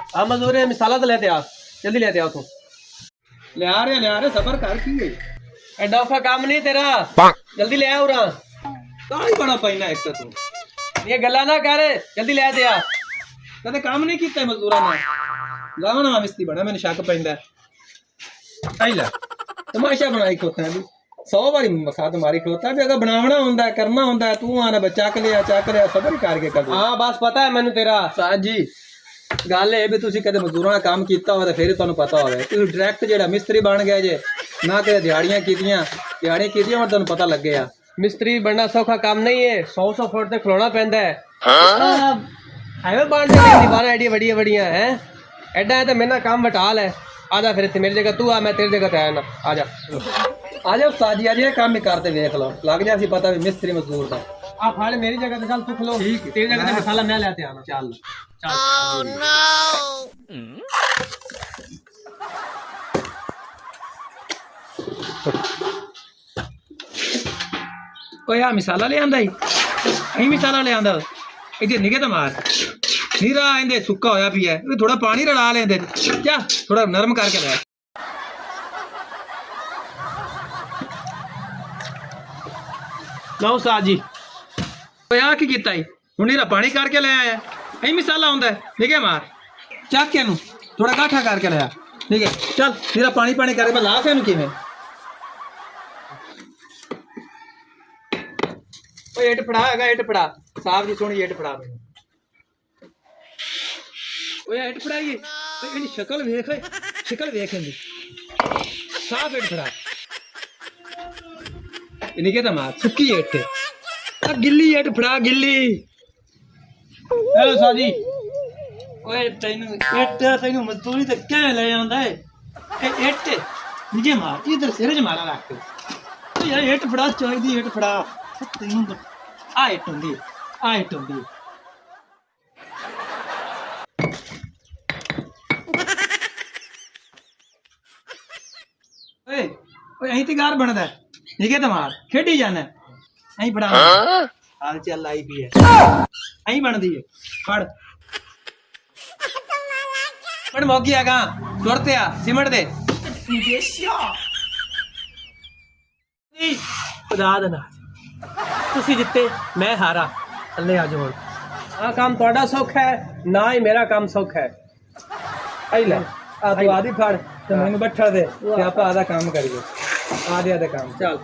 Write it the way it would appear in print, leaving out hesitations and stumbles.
आ मजदूर है मिसाला तो लेते आ जल्दी लेते आओ तू ले आ रहे सबर कर की है एडा औखा काम नहीं तेरा जल्दी ले आ उरा काई बड़ा पैना एक तो तू ये गल्ला ना कर जल्दी ले आ कदे काम नहीं कीता मजदूरा ने लाओ ना मिस्त्री बना मैंने शक पैंदा आई ला तमाशा बनाई खोता है 100 बारी मखा तुम्हारी खोता भी अगर बनावना होंदा है करना होंदा है तू आना बच्चा के लिया सबर करके कर हाँ बस पता है मैनू तेरा साज जी गल ये भी तुसी कदे मजदूरां दा काम कीता होवे फिर तुहानू पता होवे तुसी डायरेक्ट जेड़ा मिस्त्री बन गए जे ना कदे दिहाड़ियां कीतियां और तुहानू पता लग गया मिस्त्री बनना सौखा काम नहीं है 100 फुट तक खलोना पैंदा है हाईवे बांध दे दीवाना एडी बड़िया बड़िया हैं एडा है तो मेरा काम बटाल है आजा फिर मेरी जगह तू आ मैं तेरी जगह पे आया ना आजा उस्ताद जी आज ये काम ही करते देख लो लग जा सी पता भी मिस्त्री मजदूर दा आ फाड़ मेरी जगह पे चल तू खलो तेरी जगह पे मसाला मैं लेते आना चल ओए आ मिसाला ले आंदा ही मिसाला ले आंदा इधर निगे तो मार नीरा इंदे सुक्का होया पिया थोड़ा पानी रला लेंदे जा थोड़ा नरम करके ले लो उस्ताद जी ओए आ की कीता ही हुण नीरा पानी करके ले आया यही मिसाला हुंदा है निगे मार चक के थोड़ा गाठा करके ले आ ठीक है चल नीरा पानी पानी करके मैं ला के किवें ओए इट फड़ा हैगा इट फड़ा साहब जी सोहनी इट फड़ा मैनूं ओए इट फड़ाइए इहदी शक्ल वेख इंदी साफ इट फड़ा इन्हें कहता मार सुक्की इट गिल्ली इट फड़ा गिल्ली हेलो उस्ताद जी ओए तैनू मजदूरी ते क्या ले आंदा है ए इट निजे मार इधर सिर च मारा रख के यार इट फड़ा चाहिदी इट फड़ा तैनू आ इट हुंदी ओए ओए अहीं ते गार बनदा है निके ते मार खेडी जाना अहीं फड़ा हाल चल आई भी है अहीं बनदी है फड़ बड़ मौकी आगा तुरते आ सिमट दे खुदा दा नाम तुसी जिते मैं हारा थल्ले आ जाओ हाँ काम थोड़ा सौखा है ना ही मेरा काम सौखा है आई ले आ तू आधी फड़ ते मैनू बैठा दे ते आपा आधा काम करिए आधे काम चल